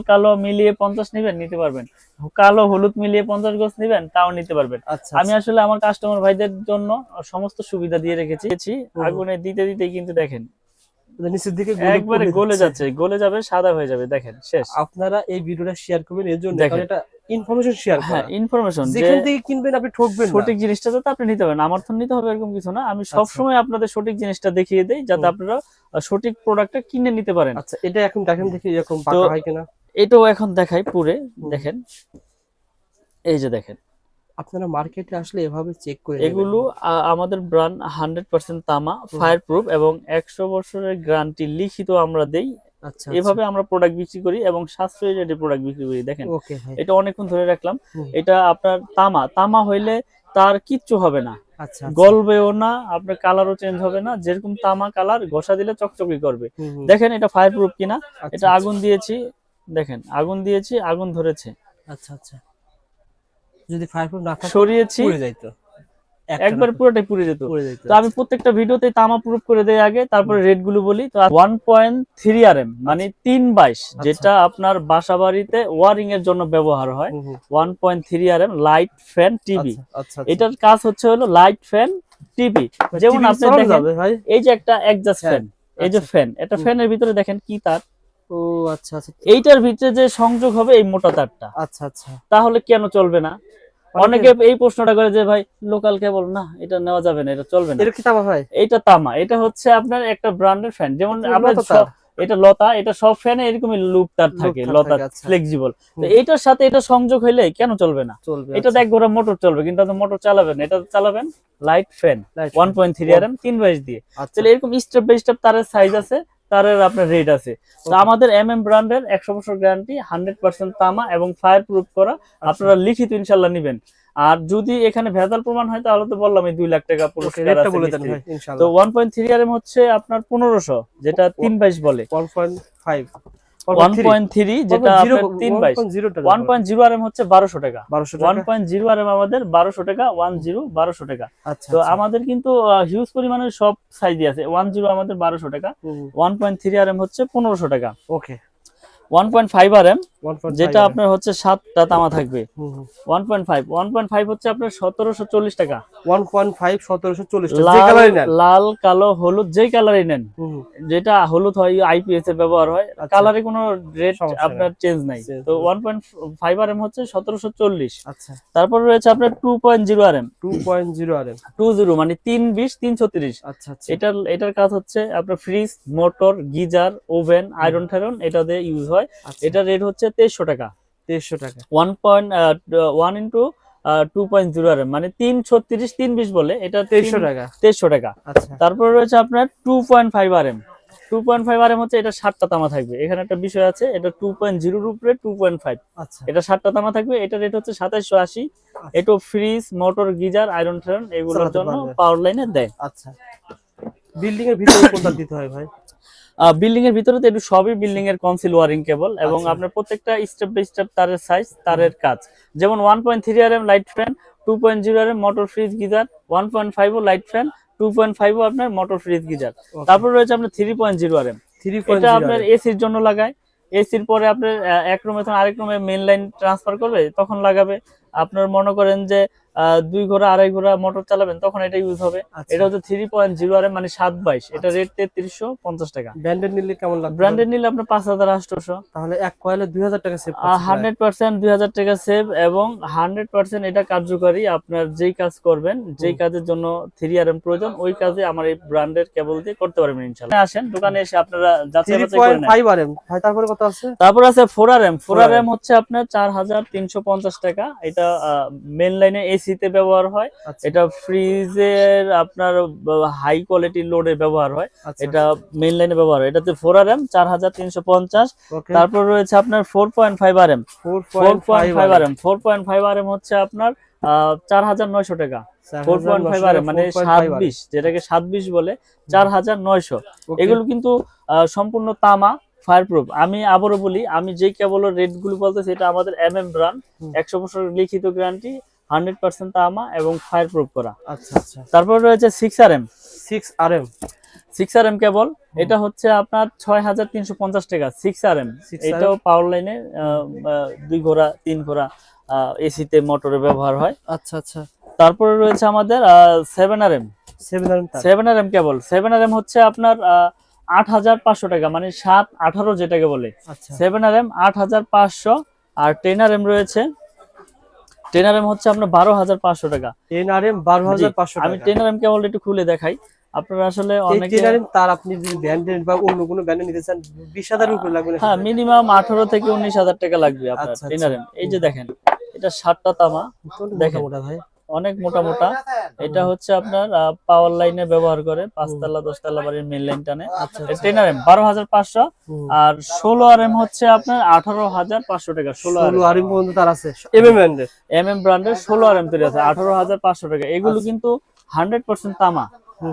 কালো মিলিয়ে 50 নেবেন, নিতে পারবেন। কালো হলুদ মিলিয়ে 50 গজ নেবেন, তাও নিতে পারবেন। আচ্ছা আমি আসলে আমার কাস্টমার ভাইদের জন্য সমস্ত সুবিধা দিয়ে রেখেছি। আগুনে দিতে দিতে কিন্তু দেখেন নিচের দিকে একবারে গলে যাচ্ছে, গলে যাবে, সাদা হয়ে যাবে, দেখেন শেষ। আপনারা এই ভিডিওটা শেয়ার করবেন এর জন্য, কারণ দেখেন এটা ইনফরমেশন শেয়ার হ্যাঁ, করা, ইনফরমেশন যে যেখান থেকে কিনবেন আপনি ঠকবেন না। সঠিক জিনিসটা যাতে আপনি নিতে পারেন। আমার তো নিতে হবে এরকম কিছু না, আমি সব আচ্ছা সময় আপনাদের সঠিক জিনিসটা দেখিয়ে দেই যাতে আপনারা সঠিক প্রোডাক্টটা কিনে নিতে পারেন। আচ্ছা, এটা এখন দেখেন দেখি এরকম তো পাকা হয় কিনা। এটাও এখন দেখাই পুরে, দেখেন এই যে দেখেন। আপনারা মার্কেটে আসলে এভাবে চেক করে এগুলো আমাদের ব্র্যান্ড 100% তামা, ফায়ার প্রুফ এবং 100 বছরের গ্যারান্টি লিখিত আমরা দেই। আচ্ছা এভাবে আমরা প্রোডাক্ট বিক্রি করি এবং সাশ্রয়ী রেটে প্রোডাক্ট বিক্রি করি। দেখেন ওকে ভাই। এটা অনেকক্ষণ ধরে রাখলাম, এটা আপনার তামা, তামা হইলে তার কিচ্ছু হবে না, আচ্ছা গলবেও না, আপনার কালারও চেঞ্জ হবে না। যেরকম তামা কালার, ঘষা দিলে চকচকি করবে। দেখেন এটা ফায়ার প্রুফ কিনা। এটা আগুন দিয়েছি, দেখেন আগুন দিয়েছি, আগুন ধরেছে। আচ্ছা আচ্ছা, যদি ফায়ার প্রুফ না থাকতো সরিয়েছি, পুড়ে যাইতো, একবার পুরোটাই পুড়ে যেত। তো আমি প্রত্যেকটা ভিডিওতে তামা প্রুফ করে দেই আগে, তারপরে রেট গুলো বলি। তো 1.3 আরএম মানে 3/22, যেটা আপনার বাসা বাড়িতে ওয়ারিং এর জন্য ব্যবহার হয়। 1.3 আরএম লাইট ফ্যান টিভি। এটার কাজ হলো লাইট ফ্যান টিভি। যেমন আপনি দেখেন এই যে একটা অ্যাডজাস্ট ফ্যান, এই যে ফ্যান, এটা ফ্যানের ভিতরে দেখেন কি তার। ও আচ্ছা আচ্ছা, এইটার ভিতরে যে সংযোগ হবে এই মোটা তারটা। আচ্ছা আচ্ছা, তাহলে কেন চলবে না? অনেকে এই প্রশ্নটা করে যে ভাই লোকাল কেবল না, এটা নেওয়া যাবে না, এটা চলবে না। এটা কি তামা ভাই? এটা তামা, এটা হচ্ছে আপনার একটা ব্র্যান্ডের ফ্যান। যেমন আপনার এটা লতা, এটা সব ফ্যানে এরকমই লুপ তার থাকে, লতা ফ্লেক্সিবল। তো এটার সাথে এটা সংযোগ হইলে কেন চলবে না? এটা দেখ গোরা মোটর চলবে, কিন্তু আপনি মোটর চালাবেন, এটা চালাবেন লাইট ফ্যান 1.3 আরএম 3/22 দিয়ে। তাহলে এরকম স্টেপ বাই স্টেপ তারের সাইজ আছে, তারের আপনার রেট আছে। তো আমাদের এমএম ব্র্যান্ডের 100 বছর গ্যারান্টি, 100% তামা এবং ফায়ার প্রুফ করা। আপনারা লিখিত ইনশাআল্লাহ নেবেন। আর যদি এখানে ভেজাল প্রমাণ হয় তাহলে তো বললাম 2 লাখ টাকা পুরস্কার আছে। তো 1.3 আরএম হচ্ছে আপনার 1500, যেটা 3/22 বলে। 1.5 1.3 যেটা আপনার 3/22, 1.0 আরএম হচ্ছে 1200 টাকা। 1.0 আরএম আমাদের 1200 টাকা, 10 1200 টাকা। তো আমাদের কিন্তু হিউজ পরিমাণের সব সাইজই আছে। 10 আমাদের 1200 টাকা, 1.3 আরএম হচ্ছে 1500 টাকা। ওকে, 1.5 আরএম যেটা আপনার হচ্ছে 7টা তামা থাকবে। 1.5 হচ্ছে আপনার 1740 টাকা। 1.5 1740 টাকা, যে কালারই নেন, লাল কালো হলুদ যেই কালারই নেন। যেটা হলুদ হয় আইপিএস এর ব্যবহার হয়, কালারে কোনো রেট আপনার চেঞ্জ নাই। তো 1.5 আরএম হচ্ছে 1740। আচ্ছা, তারপর রয়েছে আপনার 2.0 আরএম। 2.0 আরএম 20 মানে 320 336। আচ্ছা আচ্ছা, এটার কাজ হচ্ছে আপনার fridge, motor, geyser, oven, iron টায়রন এটা দিয়ে ইউজ হয়। এটা রেট হচ্ছে 2300 টাকা। 2300 টাকা। 1.1 ইনটু 2.0 আরএম মানে 336 320 বলে, এটা 2300 টাকা। 2300 টাকা। আচ্ছা, তারপর রয়েছে আপনার 2.5 আরএম। 2.5 আরএম হচ্ছে এটা 7টা তামা থাকবে। এখানে একটা বিষয় আছে, এটা 2.0 এর উপরে 2.5। আচ্ছা, এটা 7টা তামা থাকবে। এটা রেট হচ্ছে 2780। এটা ফ্রিজ, মোটর, গিজার, আয়রন টায়রন এগুলোর জন্য পাওয়ার লাইনে দেয়। আচ্ছা, বিল্ডিং এর ভিতরে কোনটা দিতে হয় ভাই? বিল্ডিং এর ভিতরে তো একটু সবই বিল্ডিং এর কনসিল ওয়ারিং কেবল, এবং আপনার প্রত্যেকটা স্টেপ বাই স্টেপ তারের সাইজ, তারের কাজ। যেমন 1.3 RM light fan, 2.0 RM motor, fridge, geyser, 1.5 light fan, 2.5 আপনার মোটর, ফ্রিজ, গিজার। তারপর রয়েছে আপনার 3.0 আরএম। এটা আপনার এসির জন্য লাগায়। এসির পরে আপনার এক রুমে থেকে আরেক রুমে মেইন লাইন ট্রান্সফার করবে, তখন লাগাবে। আপনার মনে করেন যে 2 ঘোড়া 2.5 ঘোড়া মোটর চালাবেন, তখন এটা ইউজ হবে। এটা হচ্ছে 3.0 আরএম মানে 7/22। এটা রেট 3350 টাকা। ব্র্যান্ডেড নিলে কেমন লাগবে? ব্র্যান্ডেড নিলে আপনার 5800। তাহলে এক কয়েলে 2000 টাকা সেভ। 100% 2000 টাকা সেভ, এবং 100% এটা কার্যকারী। আপনার যেই কাজ করবেন, যেই কাজের জন্য 3 আরএম প্রয়োজন, ওই কাজে আমার এই ব্র্যান্ডের কেবল দিয়ে করতে পারবেন ইনশাআল্লাহ। আসেন দোকানে এসে আপনারা যাচাই বাছাই করে নেন। 3.5 আরএম ভাই, তারপরে কত আছে? তারপর আছে 4 আরএম। 4 আরএম হচ্ছে আপনার 4350 টাকা। এটা মেইন লাইনে এসি তে ব্যবহার হয়। এটা ফ্রিজের আপনার হাই কোয়ালিটি লোডে ব্যবহার হয়। এটা মেইন লাইনে ব্যবহার হয়। এটাতে 4 আরএম 4350। তারপর রয়েছে আপনার 4.5 আরএম। 4.5 আরএম 4.5 আরএম হচ্ছে আপনার 4900 টাকা। 4.5 আরএম মানে 27, যেটাকে 27 বলে, 4900। এগুলো কিন্তু সম্পূর্ণ তামা, ফায়ার প্রুফ। আমি আবারও বলি, আমি যেই কেবলের রেট গুলো বলতেছি, এটা আমাদের এমএম ব্র্যান্ড, 100 বছর লিখিত গ্যারান্টি, 100% তামা এবং ফায়ার প্রুফ করা। আচ্ছা আচ্ছা। তারপর রয়েছে 6RM 6RM 6RM কেবল, এটা হচ্ছে আপনার 6350 টাকা 6RM। এটাও পাওয়ার লাইনে 2 ঘোড়া 3 ঘোড়া এসিতে মোটরে ব্যবহার হয়। আচ্ছা আচ্ছা। তারপরে রয়েছে আমাদের 7RM 7RM কেবল। 7RM হচ্ছে আপনার 8500 টাকা, মানে 7-18 যেটাকে বলে। 7RM 8500। আর 10RM রয়েছে, 10RM হচ্ছে আপনার 12500 টাকা। 10RM 12500 টাকা। আমি 10RM কেবল একটু খুলে দেখাই আপনারা আসলে অনেকে 10RM তার আপনি যদি ব্র্যান্ডেড বা অন্য কোনো ব্র্যান্ডে নিতে চান 20000 এর উপরে লাগবে না? হ্যাঁ, মিনিমাম 18 থেকে 19000 টাকা লাগবে আপনার। আচ্ছা, 10RM এই যে দেখেন, এটা 7টা তামা, দেখেন মোটা ভাই, অনেক মোটা মোটা। এটা হচ্ছে আপনার পাওয়ার লাইনে ব্যবহার করে, 5 তলা 10 তলা বাড়ির মেইন লাইন টানে। 10RM 12500। আর 16RM হচ্ছে আপনার 18500 টাকা। 16RM পর্যন্ত তার আছে MM ব্র্যান্ডের 16RM তৈরি আছে 18500 টাকা। এগুলো কিন্তু 100% তামা।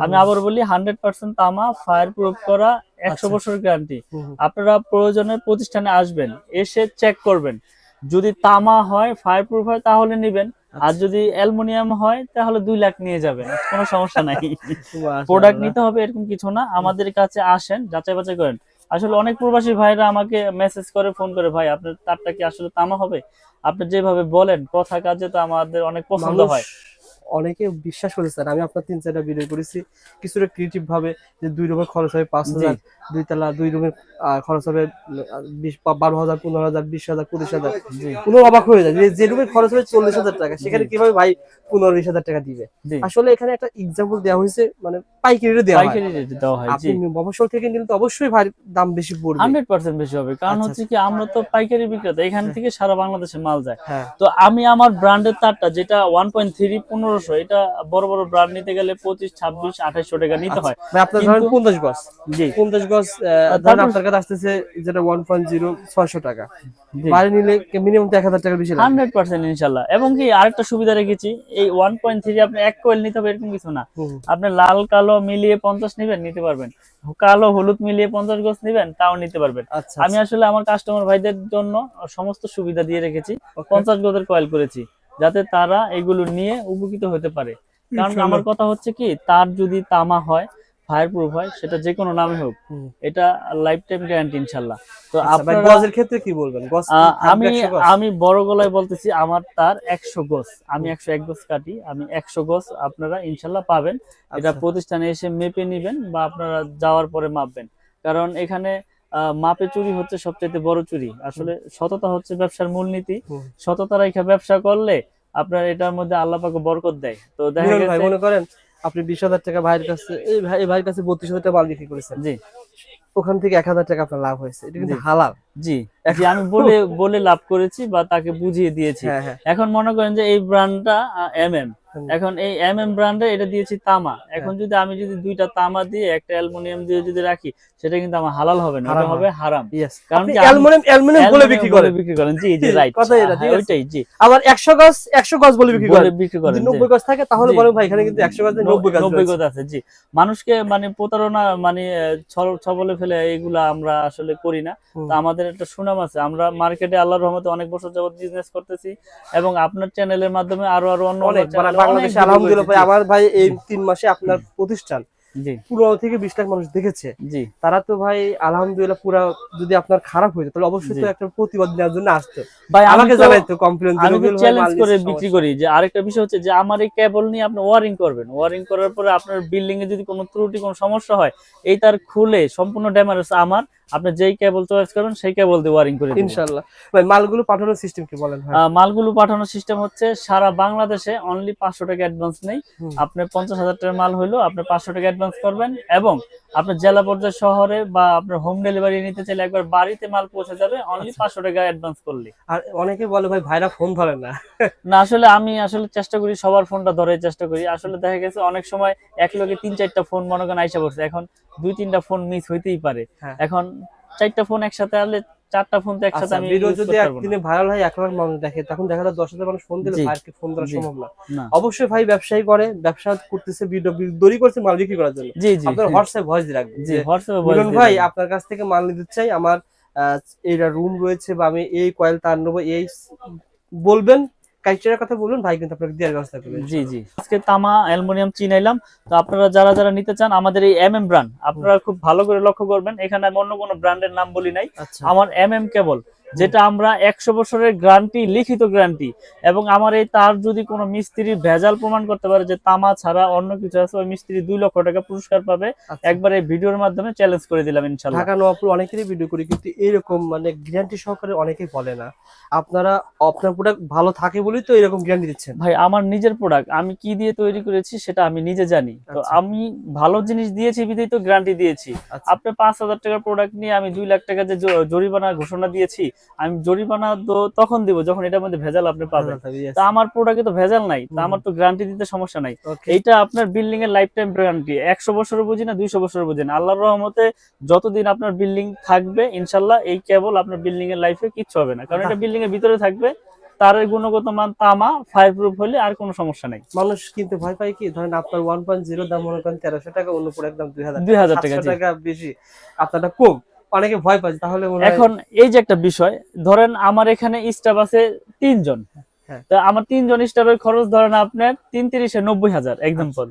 আমি আবার বলি 100% তামা, ফায়ার প্রুফ করা, 100 বছর গ্যারান্টি। আপনারা প্রয়োজনে প্রতিষ্ঠানে আসবেন, এসে চেক করবেন। যদি তামা হয়, ফায়ার প্রুফ হয় তাহলে নেবেন, আর যদি অ্যালুমিনিয়াম হয় তাহলে 2 লাখ নিয়ে যাবেন, কোনো সমস্যা নাই। প্রোডাক্ট নিতে হবে এরকম কিছু না, আমাদের কাছে আসেন, যাচাই বাছাই করেন। আসলে অনেক প্রবাসী ভাইরা আমাকে মেসেজ করে, ফোন করে, ভাই আপনার তারটা কি আসলে তামা হবে? আপনি যেভাবে বলেন কথা কাজে তো আমাদের অনেক পছন্দ হয়। অনেকে বিশ্বাস করে স্যার, আমি আপনার 3-4টা ভিডিও করেছি কিছুটা ক্রিয়েটিভ ভাবে, যে 2 রুমের খরচ হবে 5000, 2 তলা 2 রুমের খরচ হবে 12000, 15000, 20000, 25000। পুরো অবাক হয়ে যায় যে রুমের খরচ হবে 40000 টাকা, সেখানে কিভাবে ভাই 15-20000 টাকা দিবে? আসলে এখানে একটা এক্সাম্পল দেওয়া হয়েছে, মানে পাইকারি রেটে দেওয়া হয়। আপনি মফস্বল থেকে নিলে তো অবশ্যই ভাই দাম বেশি পড়বে, 100% বেশি হবে। কারণ হচ্ছে কি, আমরা তো পাইকারি বিক্রেতা, এখান থেকে সারা বাংলাদেশে মাল যায়। তো আমি আমার ব্র্যান্ডের তারটা যেটা 1.3 1500, এটা বড় বড় ব্র্যান্ড নিতে গেলে 25, 26, 2800 টাকা নিতে হয়। আপনার ধরেন 50 গজ, জি 50 গজ ধরেন আপনার কাছে আসতেছে যেটা 1.0 600 টাকা, বাইরে নিলে মিনিমাম 1000 টাকা বেশি লাগবে 100% ইনশাআল্লাহ। এবং কি আরেকটা সুবিধা রেখেছি, এই 1.3 আপনি এক কোয়েল নিতে হবে এরকম কিছু না। আপনি লাল কালো মিলিয়ে 50 নেবেন, নিতে পারবেন। কালো হলুদ মিলিয়ে 50 গজ নেবেন, তাও নিতে পারবেন। আমি আসলে আমার কাস্টমার ভাইদের জন্য সমস্ত সুবিধা দিয়ে রেখেছি, 50 গজের কয়েল করেছি, যাতে তারা এগুলো নিয়ে উপকৃত হতে পারে। কারণ আমার কথা হচ্ছে কি, তার যদি তামা হয়, ফায়ার প্রুফ হয়, সেটা যে কোনো নামে হোক, এটা লাইফ টাইম গ্যারান্টি ইনশাআল্লাহ। তো আপনারা গজের ক্ষেত্রে কি বলবেন? গজ আমি বড় গলায় বলতেছি, আমার তার 100 গজ, আমি 101 গজ কাটি, আমি 100 গজ আপনারা ইনশাআল্লাহ পাবেন। এটা প্রতিষ্ঠানে এসে মেপে নেবেন বা আপনারা যাওয়ার পরে মাপবেন। কারণ এখানে মাপে চুরি হচ্ছে সবচেয়ে বড় চুরি। আসলে সততা হচ্ছে ব্যবসার মূলনীতি। সততা রেখে ব্যবসা করলে আপনার এটার মধ্যে আল্লাহ পাক বরকত দেয়। তো দেখা গেছে মনে করেন আপনি 20000 টাকা ভাইয়ের কাছে, এই ভাইয়ের কাছে 32000 টাকা মাল বিক্রি করেছেন, জি, ওখান থেকে 1000 টাকা আপনার লাভ হয়েছে, এটা কিন্তু হালাল। জি, আমি বলে লাভ করেছি বা তাকে বুঝিয়ে দিয়েছি। এখন মনে করেন যে এই ব্র্যান্ডটা MM, এখন এই MM ব্র্যান্ডে এটা দিয়েছি তামা। এখন যদি আমি 2টা তামা দিয়ে একটা অ্যালুমিনিয়াম দিয়ে যদি রাখি, সেটা কিন্তু আমার হালাল হবে না, এটা হবে হারাম। কারণ কি অ্যালুমিনিয়াম বলে বিক্রি করেন। জি জি, রাইট, কথা এটা ওইটাই। জি, আবার 100 গজ বলে বিক্রি করেন। 90 গজ থাকে, তাহলে বলেন ভাই এখানে কিন্তু 100 গজ 90 গজ আছে। জি, মানুষকে মানে প্রতারণা, মানে ছবলে ফেলে এগুলা আমরা আসলে করি না। তো আমাদের একটা সুনাম আছে, আমরা মার্কেটে আল্লাহর রহমতে অনেক বছর যাবত বিজনেস করতেছি, এবং আপনার চ্যানেলের মাধ্যমে আরো অন্য বাংলাদেশে আলহামদুলিল্লাহ ভাই, আমার ভাই এই 3 মাসে আপনার প্রতিষ্ঠান 15 থেকে 20 লাখ মানুষ দেখেছে। জি, তারা তো ভাই আলহামদুলিল্লাহ পুরো, যদি আপনার খারাপ হয়ে যায় তাহলে অবশ্যই তো একটা প্রতিবাদ নেওয়ার জন্য আসতো ভাই, আমাকে জানাইতো, কমপ্লেইন দিতো। আমি চ্যালেঞ্জ করে বিক্রি করি যে আরেকটা বিষয় হচ্ছে যে আমার এই কেবল নিয়ে আপনি ওয়্যারিং করবেন, ওয়্যারিং করার পরে আপনার বিল্ডিং এ যদি কোনো ত্রুটি, কোনো সমস্যা হয়, এই তার খুলে সম্পূর্ণ ড্যামেজ আমার, আপনি যেই কেবল চয়েস করবেন সেই কেবল দিয়ে ওয়্যারিং করে দিবেন ইনশাআল্লাহ। ভাই মালগুলো পাঠানোর সিস্টেম কি বলেন? মালগুলো পাঠানোর সিস্টেম হচ্ছে সারা বাংলাদেশে অনলি 500 টাকা অ্যাডভান্স নেই। আপনি 50,000 টাকার মাল হইলো আপনি 500 টাকা অ্যাডভান্স করবেন, এবং আপনার জেলা পর্যায়ে শহরে বা আপনার হোম ডেলিভারি নিতে চাইলে একবার বাড়িতে মাল পৌঁছে যাবে অনলি 500 টাকা অ্যাডভান্স করলে। আর অনেকে বলে ভাই ভাইরা ফোন ধরে না। না, আসলে আমি চেষ্টা করি সবার ফোনটা ধরার চেষ্টা করি। আসলে দেখা গেছে অনেক সময় এক লগে 3-4টা ফোন মনে করেন আইসা পড়ছে, এখন 2-3টা ফোন মিস হইতেই পারে। এখন 4টা ফোন একসাথে আসলে 4টা ফোন তো একসাথে আমি ভিডিও যদি একদিনে ভাইরাল হয় 1 লাখ মানুষ দেখে, তখন দেখা যায় 10,000 মানুষ ফোন দিলে ভাইকে ফোন ধরা সম্ভব না। অবশ্যই ভাই ব্যবসায়ী করে, ব্যবসা করতেছে, ভিডিও দড়ি করছে মাল বিক্রি করার জন্য। আপনার হোয়াটসঅ্যাপ ভয়েস দিয়ে রাখবেন, জি হোয়াটসঅ্যাপে ভয়েস দিন, ভাই আপনার কাছ থেকে মাল নিতে চাই, আমার এইটা রুম রয়েছে বা আমি এই কয়েল তার নেব, এই বলবেন, ক্রাইটেরিয়ার কথা বলুন, ভাই কিন্তু আপনাকে দেওয়ার ব্যবস্থা করবে। জি জি, আজকে তামা অ্যালুমিনিয়াম চিনাইলাম। তো আপনারা যারা যারা নিতে চান আমাদের এই ব্র্যান্ড, আপনারা খুব ভালো করে লক্ষ্য করবেন, এখানে আমি অন্য কোনো ব্র্যান্ডের নাম বলি নাই। আচ্ছা, আমার কেবল, যেটা আমরা 100 বছরের গ্যারান্টি, লিখিত গ্যারান্টি, এবং আমার এই তার যদি কোনো মিস্ত্রি ভেজাল প্রমাণ করতে পারে যে তামা ছাড়া অন্য কিছু আছে, ওই মিস্ত্রি 2 লক্ষ টাকা পুরস্কার পাবে। একবার এই ভিডিওর মাধ্যমে চ্যালেঞ্জ করে দিলাম ইনশাআল্লাহ। ঢাকা নবাবপুর অনেকেরই ভিডিও করি, কিন্তু এরকম মানে গ্যারান্টি সহকারে অনেকেই বলে না। আপনার প্রোডাক্ট ভালো থাকে বলেই তো এরকম গ্যারান্টি দিচ্ছেন। ভাই আমার নিজের প্রোডাক্ট, আমি কি দিয়ে তৈরি করেছি সেটা আমি নিজে জানি। তো আমি ভালো জিনিস দিয়েছি বিধাই তো গ্যারান্টি দিয়েছি। আপনি 5,000 টাকার প্রোডাক্ট নিয়ে আমি 2 লাখ টাকা যে জরিমানা ঘোষণা দিয়েছি, আমি জরিমানা তখন দিব যখন এটার মধ্যে ভেজাল আপনি পাবেন। তা আমার প্রোডাক্টে তো ভেজাল নাই, তা আমার তো গ্যারান্টি দিতে সমস্যা নাই। এইটা আপনার বিল্ডিং এর লাইফ টাইম গ্যারান্টি, 100 বছর বুঝি না 200 বছর বুঝি না, আল্লাহর রহমতে যতদিন আপনার বিল্ডিং থাকবে ইনশাআল্লাহ এই কেবল আপনার বিল্ডিং এর লাইফে কিচ্ছু হবে না, কারণ এটা বিল্ডিং এর ভিতরে থাকবে। তার গুণগত মান তামা, ফায়ার প্রুফ হলে আর কোনো সমস্যা নাই। মানুষ কিন্তু ভয় পায় কি, ধরেন আপনার 1.0 দাম মনে করেন 1300 টাকা, অন্য প্রোডাক্ট দাম 2000 টাকা বেশি, আপনারটা কম, অনেকে ভয় পায়। তাহলে এখন এই যে একটা বিষয়, ধরেন আমার এখানে স্টাফ আছে 3 জন, তা আমার 3 জন স্টাফের খরচ ধরেন আপনার 3-3 90,000 এক্সাম্পল।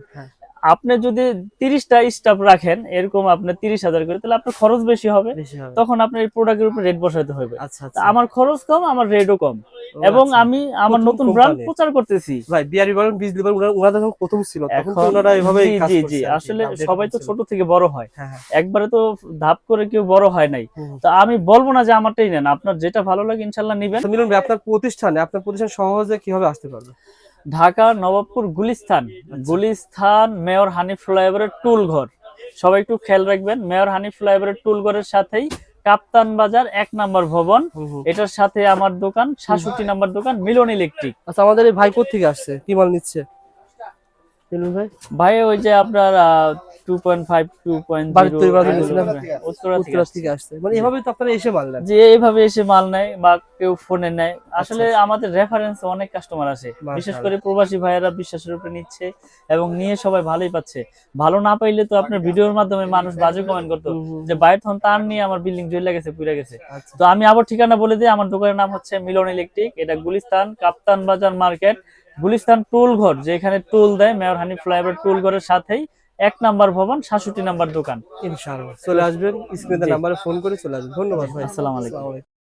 আপনি যদি 30টা স্টাফ রাখেন এরকম আপনার 30,000 করে, তাহলে আপনার খরচ বেশি হবে, তখন আপনার এই প্রোডাক্টের উপর রেট বসাতে হবে। আমার খরচ কম, আমার রেটও কম, এবং আমি আমার নতুন ব্র্যান্ড প্রচার করতেছি। ভাই বিআরবি বলেন, বিজলি বলেন, ওনারা যখন প্রথম ছিল তখন তো ওনারা এভাবে কাজ করছে। জি, আসলে সবাই তো ছোট থেকে বড় হয়, একবারে তো ধাপ করে কেউ বড় হয় নাই। তো আমি বলবো না যে আমারটাই নেন, আপনার যেটা ভালো লাগে ইনশাআল্লাহ নেবেন। মিলন ভাই, আপনার প্রতিষ্ঠান সহজে কিভাবে আসতে পারবে? ঢাকা নবাবপুর গুলিস্তান মেয়র হানিফ ফ্লাইওভারের টুল ঘর, সবাই একটু খেয়াল রাখবেন। মেয়র হানিফ ফ্লাইওভারের টুল ঘরের সাথেই কাপ্তান বাজার 1 নম্বর ভবন, এটার সাথে আমার দোকান 66 নম্বর দোকান, মিলন ইলেকট্রিক। আচ্ছা, আমাদের এই ভাই কোথেকে আসছে, কি মাল নিচ্ছে ভাই? ওই যে আপনার 2.5 এইভাবে এসে মাল নেয় বা কেউ ফোনে নেয়। আসলে আমাদের রেফারেন্স অনেক কাস্টমার আছে, বিশেষ করে প্রবাসী ভাইয়েরা বিশ্বাসের উপরে নিচ্ছে এবং নিয়ে সবাই ভালোই পাচ্ছে। ভালো না পাইলে তো আপনার ভিডিওর মাধ্যমে মানুষ বাজে কমেন্ট করতো যে বাইরে তখন তার নিয়ে আমার বিল্ডিং জ্বলে গেছে, পুড়ে গেছে। তো আমি আবার ঠিকানা বলে দিই, আমার দোকানের নাম হচ্ছে মিলন ইলেকট্রিক, এটা গুলিস্তান কাপ্তান বাজার মার্কেট, গুলিস্তান টুল ঘর, যেখানে টুল দেয় মেয়র হানিফ ফ্লাইওভার টুল ঘরের সাথেই 1 নম্বর ভবন, 66 নম্বর দোকান। ইনশাআল্লাহ চলে আসবেন, স্ক্রিনে নাম্বারে ফোন করে চলে আসবেন। ধন্যবাদ ভাই, আসসালামু আলাইকুম।